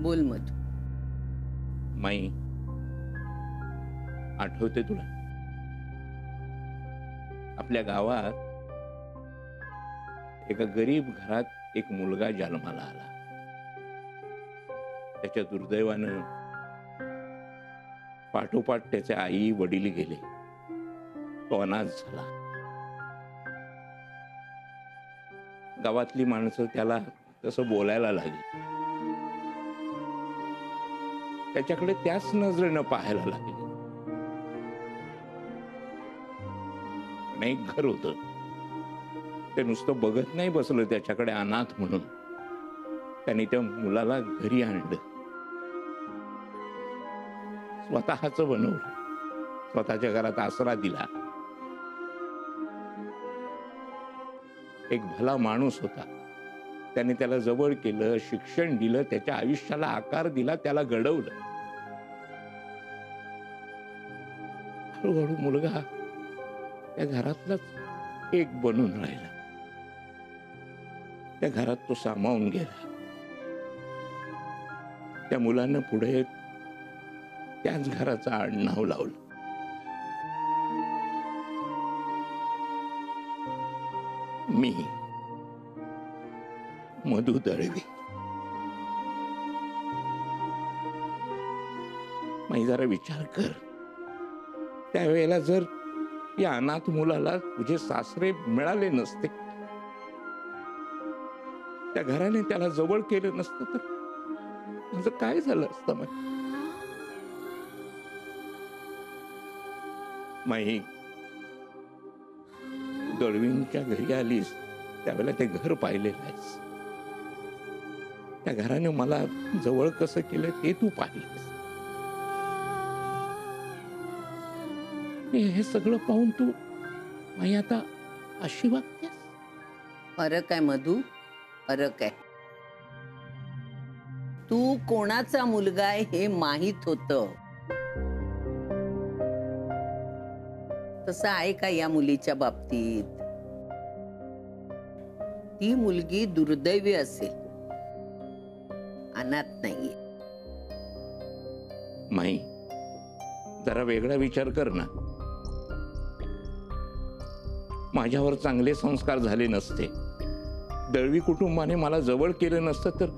बोल मधू. माई, आठवते तुला आपल्या गावात एका गरीब घरात एक मुलगा जन्माला आला. त्याच्या दुर्दैवानं पाठोपाठ त्याचे आई वडील गेले. तो अनाथ झाला. गावातली माणसं त्याला तसं बोलायला लागली. त्याच्याकडे त्याच नजरेनं पाहायला लागली. पण एक घर होतं, ते नुसतं बघत नाही बसलं त्याच्याकडे अनाथ म्हणून. त्यांनी त्या मुलाला घरी आणलं, स्वतःच बनवलं, स्वतःच्या घरात आसरा दिला. एक भला माणूस होता. त्याने त्याला जवळ केलं, शिक्षण दिलं, त्याच्या आयुष्याला आकार दिला, त्याला घडवलं. हळूहळू मुलगा त्या घरातलाच एक बनून राहिला. त्या घरात तो सामावून गेला. त्या मुलानं पुढे त्याच घराचं आडनाव लावलं. मी मधु दळवी. मी जरा विचार कर, त्यावेळेला जर या अनाथ मुलाला तुझे सासरे मिळाले नसते, त्या घराने त्याला जवळ केलं नसतं, तर म्हणजे काय झालं असतं? माई, दळवींच्या घरी आलीस त्यावेळेला ते घर पाहिलेलं आहेस. त्या घराने मला जवळ कसं केलं ते तू पाहिलंस. हे सगळं पाहून तू माई आता अशी वागतेस? फरक आहे मधू, फरक आहे. तू कोणाचा मुलगा आहे हे माहित होतं. तसं आहे का या मुलीच्या बाबतीत? ती मुलगी दुर्दैवी असेल, अनाथ नाहीये. माई, जरा वेगळा विचार कर ना. माझ्यावर चांगले संस्कार झाले नसते, दळवी कुटुंबाने मला जवळ केलं नसतं, तर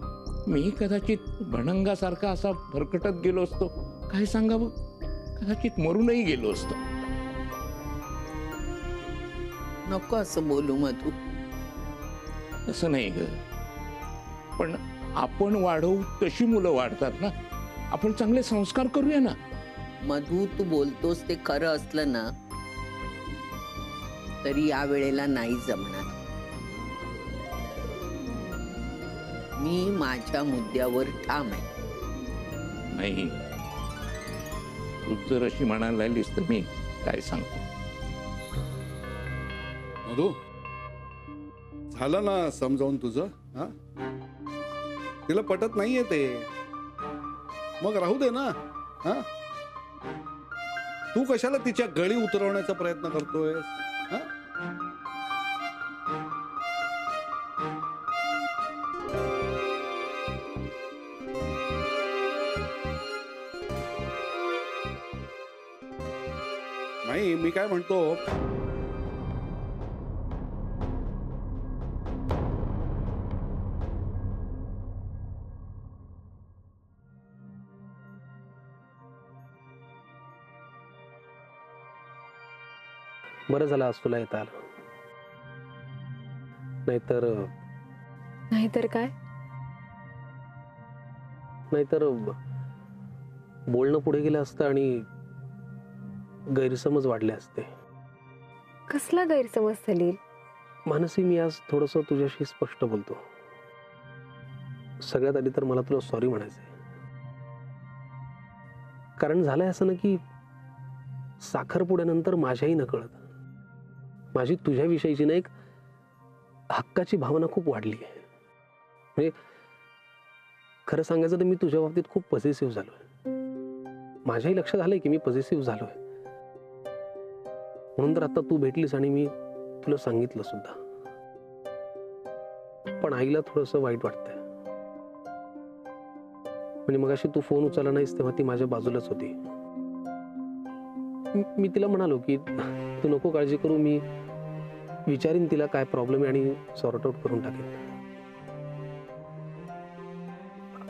मी कदाचित भणंगासारखा असा भरकटत गेलो असतो. काय सांगावं, कदाचित मरूनही गेलो असतो. नको असं बोलू मधू. तसं नाही ग, पण आपण वाढवू तशी मुलं वाढतात ना. आपण चांगले संस्कार करूया ना. मधू, तू बोलतोस ते खरं असलं ना तरी या वेळेला नाही जमणार. मी माझ्या मुद्द्यावर ठाम आहे. नाही, तू जर अशी म्हणायला लागलीस तर मी काय सांगतो. मधु, झालं ना समजावून तुझं? हा, तिला पटत नाहीये ते, मग राहू दे ना. हा, तू कशाला तिच्या गळी उतरवण्याचा प्रयत्न करतोयस? हा, नाही, मी काय म्हणतो, बरं झालं आज तुला येता आलं. नाहीतर काय? नाहीतर बोलणं पुढे गेलं असतं आणि गैरसमज वाढले असते. कसला गैरसमज सलील? मानसी, मी आज थोडंसं तुझ्याशी स्पष्ट बोलतो. सगळ्यात आधी तर मला तुला सॉरी म्हणायचंय. कारण झालंय असं ना की साखरपुड्यानंतर माझ्याही नकळत माझी तुझ्याविषयीची ना एक हक्काची भावना खूप वाढली आहे. म्हणजे खरं सांगायचं तर मी तुझ्या बाबतीत खूप पॉझिटिव्ह झालोय. माझ्याही लक्षात आलंय की मी पॉझिटिव्ह झालोय. म्हणून तर आता तू भेटलीस आणि मी तुला सांगितलं सुद्धा. पण आईला थोडंसं वाईट वाटतंय. म्हणजे मगाशी तू फोन उचलला नाहीस तेव्हा ती माझ्या बाजूलाच होती. मी तिला म्हणालो की तू नको काळजी करू, मी विचारीन तिला काय प्रॉब्लेम आहे आणि सॉर्ट आउट करून टाकेन.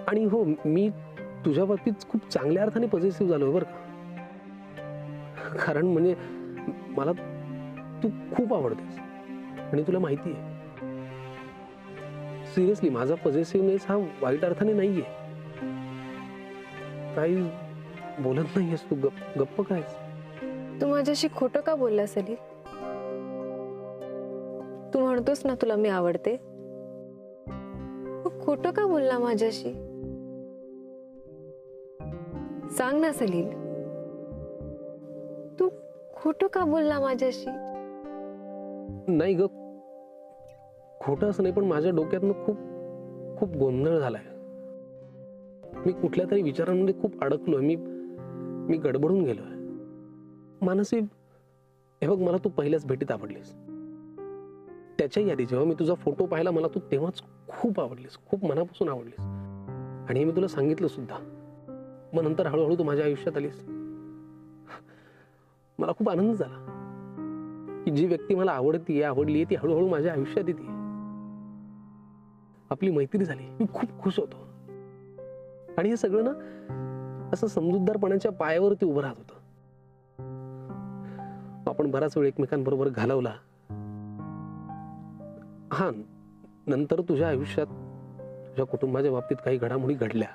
आणि हो, मी तुझ्या बाबतीत खूप चांगल्या अर्थाने पॉझिटिव्ह झालोय बरं का. कारण म्हणजे मला तू खूप आवडतेस आणि तुला माहिती आहे. सिरियसली माझा पॉझिटिव्हनेस हा वाईट अर्थाने नाहीये. काही बोलत नाहीयेस तू, गप्प कायस? तू माझ्याशी खोटं का बोलला सलील? तू म्हणतोस ना तुला मी आवडते, मग खोटं का बोलला माझ्याशी? सांग ना सलील, तू खोटं का बोलला माझ्याशी? नाही ग, खोटं असं नाही, पण माझ्या डोक्यातनं खूप खूप गोंधळ झालाय. मी कुठल्या तरी विचारांमध्ये खूप अडकलोय. मी गडबडून गेलोय. मानसी, हे बघ, मला तू पहिल्याच भेटीत आवडलीस. त्याच्याही आधी जेव्हा मी तुझा फोटो पाहिला मला तू तेव्हाच खूप आवडलीस, खूप मनापासून आवडलीस. आणि हे मी तुला सांगितलं सुद्धा. मग नंतर हळूहळू तू माझ्या आयुष्यात आलीस. मला खूप आनंद झाला की जी व्यक्ती मला आवडली ती हळूहळू माझ्या आयुष्यात येते. आपली मैत्री झाली, मी खूप खुश होतो. आणि हे सगळं ना असं समजूतदारपणाच्या पायावरती उभं राहत होतं. आपण बराच वेळ एकमेकांबरोबर घालवला. हा, नंतर तुझ्या आयुष्यात तुझ्या कुटुंबाच्या बाबतीत काही घडामोडी घडल्या,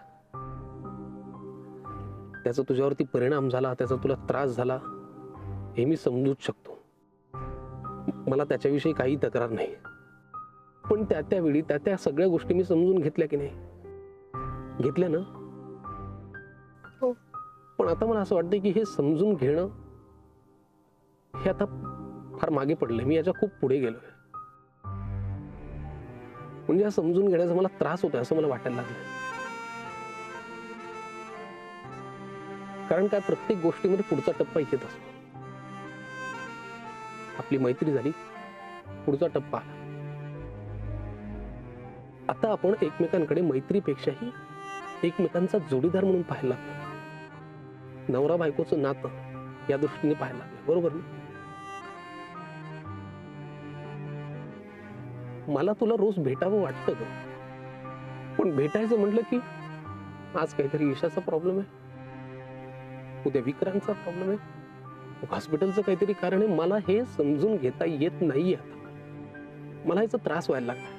त्याचा तुझ्यावरती परिणाम झाला, त्याचा तुला त्रास झाला, हे मी समजूच शकतो. मला त्याच्याविषयी काही तक्रार नाही. पण त्यावेळी त्या सगळ्या गोष्टी मी समजून घेतल्या की नाही? घेतल्या ना? हो. पण आता मला असं वाटतं की हे समजून घेणं हे आता फार मागे पडलंय. मी याच्या खूप पुढे गेलोय. म्हणजे हा समजून घेण्याचा मला त्रास होतोय असं मला वाटायला लागलं. कारण काय, प्रत्येक गोष्टीमध्ये पुढचा टप्पा येत असतो. आपली मैत्री झाली, पुढचा टप्पा आला. आता आपण एकमेकांकडे मैत्रीपेक्षाही एकमेकांचा जोडीदार म्हणून पाहायला लागलो. नवरा बायकोचं नातं या दृष्टीने पाहायला लागलं. बरोबर ना? मला तुला रोज भेटावं वाटतं ग, पण भेटायचं म्हटलं की आज काहीतरी यशाचा प्रॉब्लेम आहे, उद्या विक्रांतचा प्रॉब्लेम आहे, हॉस्पिटलचं काहीतरी कारण आहे. मला हे समजून घेता येत नाहीये. आता मला याचा त्रास व्हायला लागला.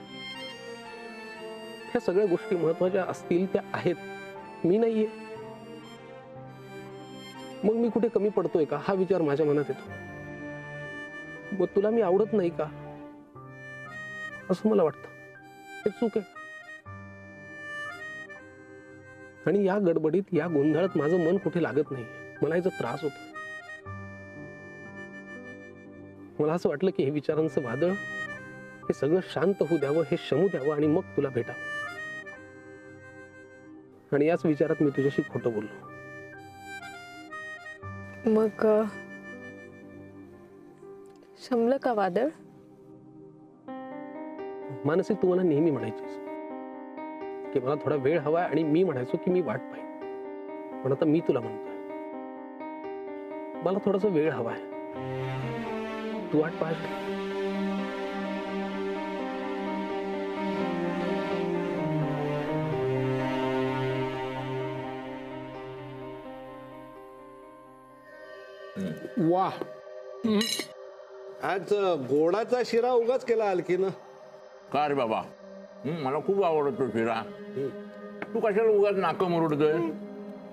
ह्या सगळ्या गोष्टी महत्वाच्या असतील त्या आहेत, मी नाहीये. मग मी कुठे कमी पडतोय का हा विचार माझ्या मनात येतो. मग तुला मी आवडत नाही का असं मला वाटतं. हे चूक आहे. आणि या गडबडीत, या गोंधळात माझं मन कुठे लागत नाही. मला याचा त्रास होतो. मला असं वाटलं की हे विचारांचं वादळ हे सगळं शांत होऊ द्यावं, हे शमू द्यावं आणि मग तुला भेटावं. आणि याच विचारात मी तुझ्याशी खोटं बोललो. मग शमलं का वादळ? मानसी, तू मला नेहमी म्हणायचीस की मला थोडा वेळ हवाय आणि मी म्हणायचो की मी वाट पाहिजे. पण आता मी तुला म्हणतोय मला थोडासा वेळ हवाय. तू वाट पाहिजे. वा, आज गोडाचा शिरा उगाच केला अलकीनं. का रे बाबा, मला खूप आवडतो शिरा. तू कशाला उगाच नाकं मुरडतोय?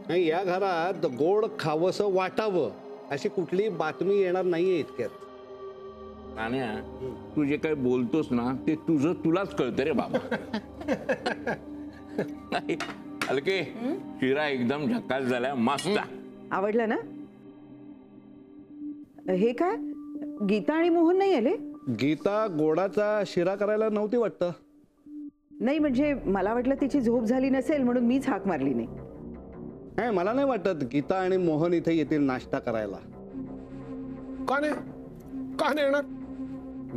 नाही, या घरात गोड खावंसं वाटावं अशी कुठली बातमी येणार नाहीये इतक्यात. नाण्या, तू जे काही बोलतोस ना ते तुझं तुलाच कळतं रे बाबा. नाही, अलके, शिरा एकदम झकास झालाय, मस्त. आवडलं ना? हे काय, गीता आणि मोहन नाही आले? गीता गोडाचा शिरा करायला नव्हती वाटतं. नाही, म्हणजे मला वाटलं तिची झोप झाली नसेल म्हणून मीच हाक मारली नाही. नाही, मला नाही वाटत गीता आणि मोहन इथे येतील नाश्ता करायला. का नाही? का नाही येणार?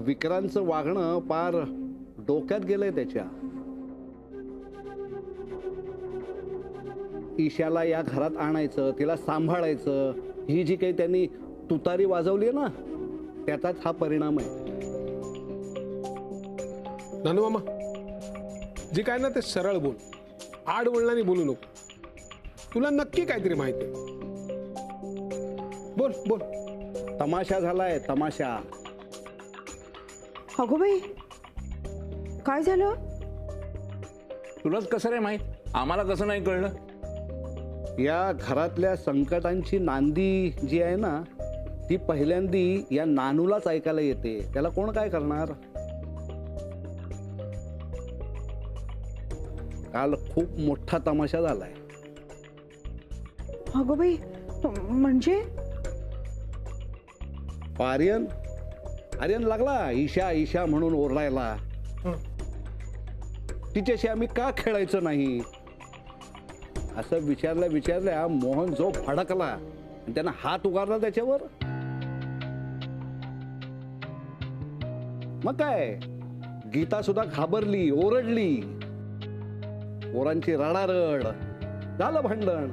विक्रांतचं वागणं पार डोक्यात गेलंय त्याच्या. ईशाला या घरात आणायचं, तिला सांभाळायचं, ही जी काही त्यांनी तुतारी वाजवली आहे ना, त्याचाच हा परिणाम आहे. नानू मामा, जे काय ना ते सरळ बोल, आडवळणाने बोलू नको. तुला नक्की काहीतरी माहिती आहे. बोल बोल. तमाशा झालाय, तमाशा. अगो बाई, काय झालं? तुलाच कसं रे माहीत, आम्हाला कसं नाही कळलं? या घरातल्या संकटांची नांदी जी आहे ना, ती पहिल्यांदी या नानूलाच ऐकायला येते. त्याला कोण काय करणार? काल खूप मोठा तमाशा झालाय. अगो बाई, म्हणजे आर्यन लागला ईशा ईशा म्हणून ओरडायला. तिच्याशी आम्ही का खेळायचं नाही असं विचारल्या मोहन जो भडकला आणि त्यानं हात उगारला त्याच्यावर. मग काय, गीता सुद्धा घाबरली, ओरडली. पोरांची रडारड, झालं भांडण.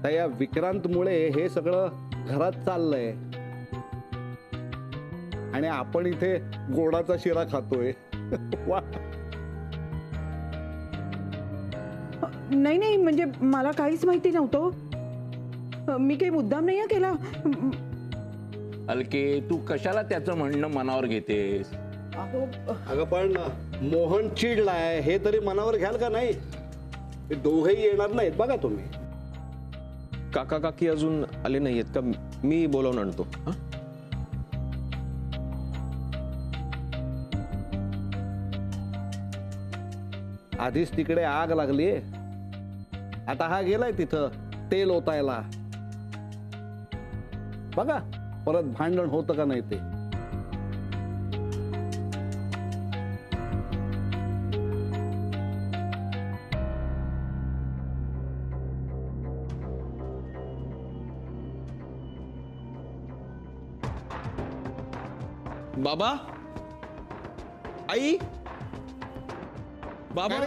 तर या विक्रांतमुळे हे सगळं घरात चाललंय आणि आपण इथे गोडाचा शिरा खातोय. वा. नाही म्हणजे मला काहीच माहिती नव्हतं. मी काही मुद्दाम नाही केला. अलके, तू कशाला त्याचं म्हणणं मनावर घेतेस? अगं पण मोहन चिडलाय हे तरी मनावर घ्याल का नाही? ते दोघेही येणार नाहीत बघा तुम्ही. काका काकी अजून आले नाहीयेत का? मी बोलावून आणतो. आधीच तिकडे आग लागलीये, आता हा गेलाय तिथं तेल ओतायला. बघा परत भांडण होतं का नाही ते. बाबा, आई, बाबा,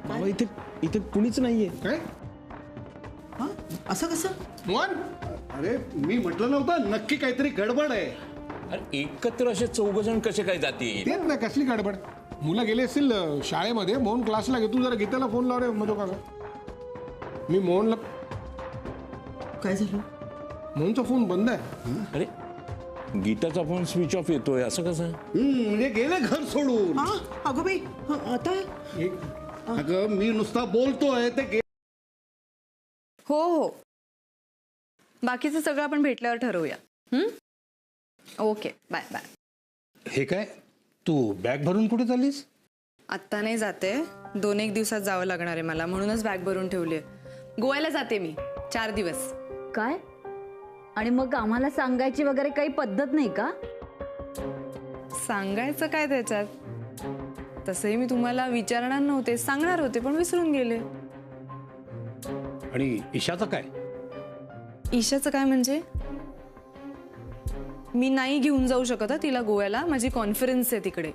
बाबा, इथे इथे कुणीच नाहीये. काय असं कसं? मोहन, अरे मी म्हटलं नव्हतं नक्की काहीतरी गडबड आहे. अरे एकत्र असे 4 जण कसे काय जातील? तेच नाही, कसली गडबड. मुलं गेले असतील शाळेमध्ये, मोहन क्लासला घे. तू जरा गीताला फोन लाव रे मधो काका. मी मोहनला. काय झालं? मोहनचा फोन बंद आहे. अरे गीताचा फोन स्विच ऑफ येतोय, असं कसं? म्हणजे गेले घर सोडून. अगो बाई, आता अगं मी नुसता बोलतोय ते हो, बाकीचं सगळं आपण भेटल्यावर ठरवूया. Okay, bye bye. हे काय, तू बॅग भरून कुठे चाललीस? आत्ता नाही जाते, 2-1 दिवसात जावं लागणार आहे मला, म्हणूनच बॅग भरून ठेवली आहे. गोव्याला जाते मी 4 दिवस. काय? आणि मग आम्हाला सांगायची वगैरे काही पद्धत नाही का? सांगायचं काय त्याच्यात? तसंही मी तुम्हाला विचारणार नव्हते, सांगणार होते, पण विसरून गेले. आणि ईशाचं काय? ईशाचं काय म्हणजे? मी नाही घेऊन जाऊ शकत तिला गोव्याला, माझी कॉन्फरन्स आहे तिकडे.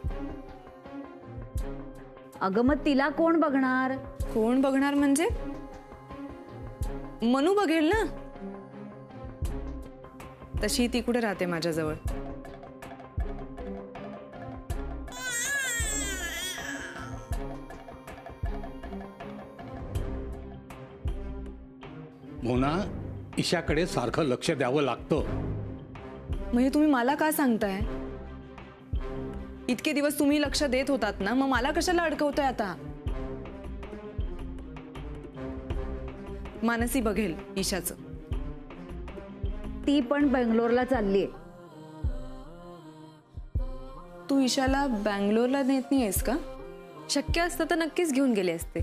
अगं मग तिला कोण बघणार? कोण बघणार म्हणजे? मनू बघेल ना. तशी ती कुठे राहते माझ्याजवळ. मोना, ईशाकडे सारखं लक्ष द्यावं लागतं. म्हणजे तुम्ही मला का सांगताय? इतके दिवस तुम्ही लक्ष देत होतात ना, मग मला कशाला अडकवताय आता? मानसी बघेल ईशाचं. ती पण बेंगलोरला चाललीये. तू ईशाला बँगलोरला नेत नाहीयेस का? शक्य असतं तर नक्कीच घेऊन गेले असते,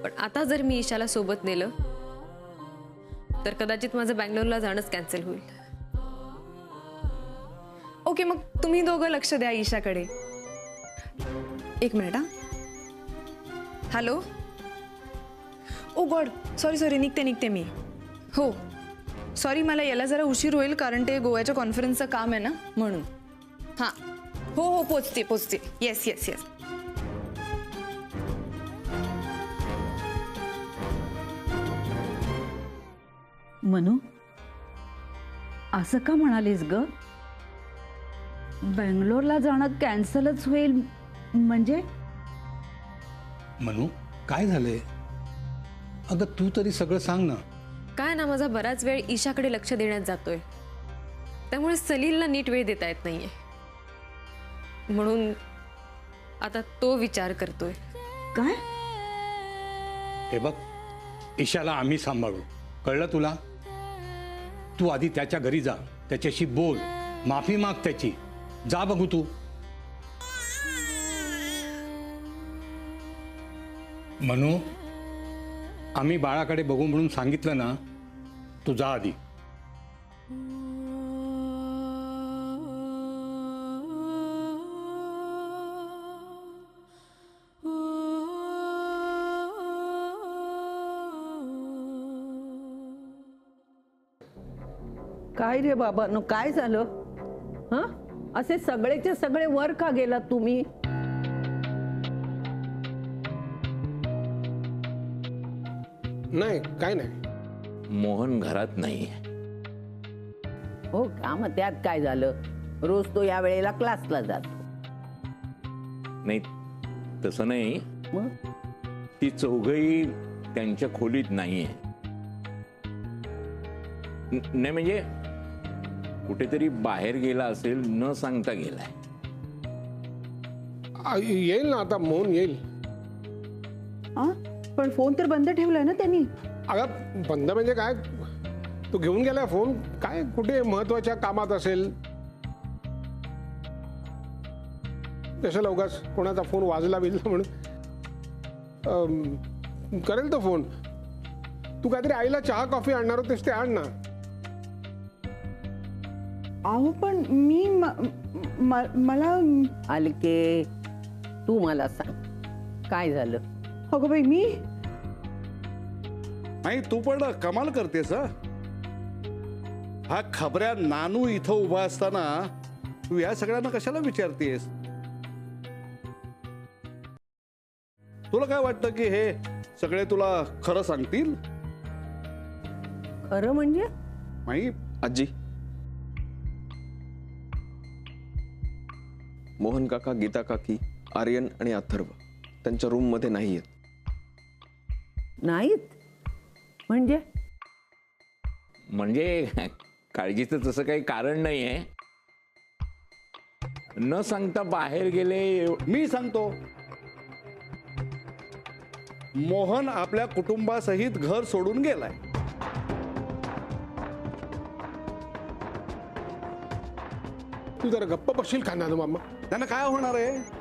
पण आता जर मी ईशाला सोबत नेलं तर कदाचित माझं बँगलोरला जाणंच कॅन्सल होईल. ओके, मग तुम्ही दोघं लक्ष द्या ईशाकडे. 1 मिनिट. हॅलो. ओ गॉड, सॉरी, निघते मी. हो सॉरी, मला यायला जरा उशीर होईल, कारण ते गोव्याच्या कॉन्फरन्सचं काम आहे ना, म्हणून. हां हो, पोचते. येस. मनू असं का म्हणालीस ग? बेंगलोरला जाणं कॅन्सलच होईल म्हणजे? मनू काय झालंय? अगं तू तरी सगळं सांग ना. काय ना, माझा बराच वेळ ईशाकडे लक्ष देण्यात जातोय, त्यामुळे सलीलला नीट वेळ देता येत नाहीये. म्हणून आता तो विचार करतोय. काय? हे बघ, ईशाला आम्ही सांभाळू, कळलं तुला? तू आधी त्याच्या घरी जा, त्याच्याशी बोल, माफी माग त्याची. जा बघू तू. मनू, आम्ही बाळाकडे बघू म्हणून सांगितलं ना, तू जा आधी. काय रे बाबा नो, काय झालं? हा, असे सगळेचे सगळे वर का गेलात तुम्ही? नाही काय नाही. मोहन घरात नाहीये. हो का? मग त्यात काय झालं? रोज तो या वेळेला क्लासला जातो. नाही तसं नाही, मग ती चौघही त्यांच्या खोलीत नाहीये. नाही म्हणजे कुठेतरी बाहेर गेला असेल, न सांगता गेलाय. येईल ना आता, मोहन येईल. पण फोन तर बंद ठेवलाय ना त्यांनी. अगं बंद म्हणजे काय, तू घेऊन गेलाय फोन? काय कुठे महत्वाच्या कामात असेल, कशाला उगाच कोणाचा फोन वाजला बिजला म्हणून. करेल तो फोन. तू काहीतरी आईला चहा कॉफी आणणार होतेस ते आण ना. अहो पण मी मला अलके, तू मला सांग काय झालं? अगं बाई मी नाही, तू पण कमाल करतेस. हा खबऱ्या नानू इथं उभा असताना तू या सगळ्यांना कशाला विचारतेस? तुला काय वाटतं की हे सगळे तुला खरं सांगतील? खरं म्हणजे? नाही आजी, मोहन काका, गीता काकी, आर्यन आणि अथर्व त्यांच्या रूम मध्ये नाही आहेत. नाहीत म्हणजे? म्हणजे काळजीचं तसं काही कारण नाहीये. न सांगता बाहेर गेले. मी सांगतो, मोहन आपल्या कुटुंबासहित घर सोडून गेलाय. तू जरा गप्प बसशील का नानू मामा? त्यांना काय होणार आहे?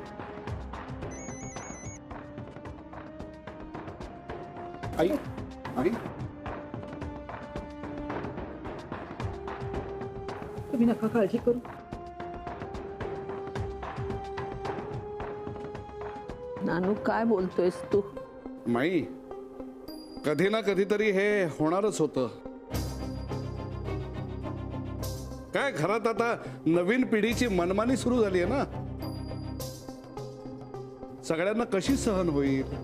आई आई, तुम्ही नका काळजी करू. नानू काय बोलतोयस तू? माई, कधी ना कधीतरी हे होणारच होतं. काय घरात आता नवीन पिढीची मनमानी सुरू झाली आहे ना, सगळ्यांना कशी सहन होईल?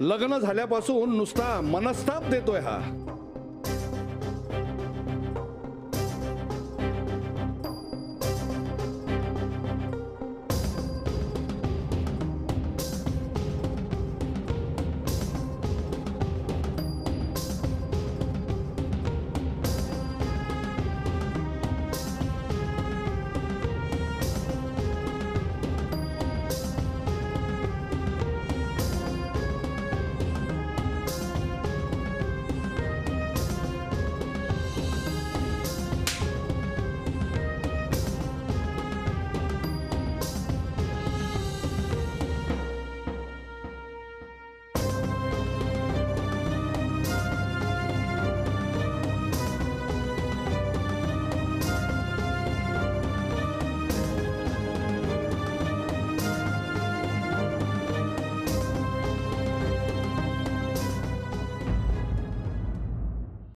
लग्न झाल्यापासून नुसता मनस्ताप देतोय हा.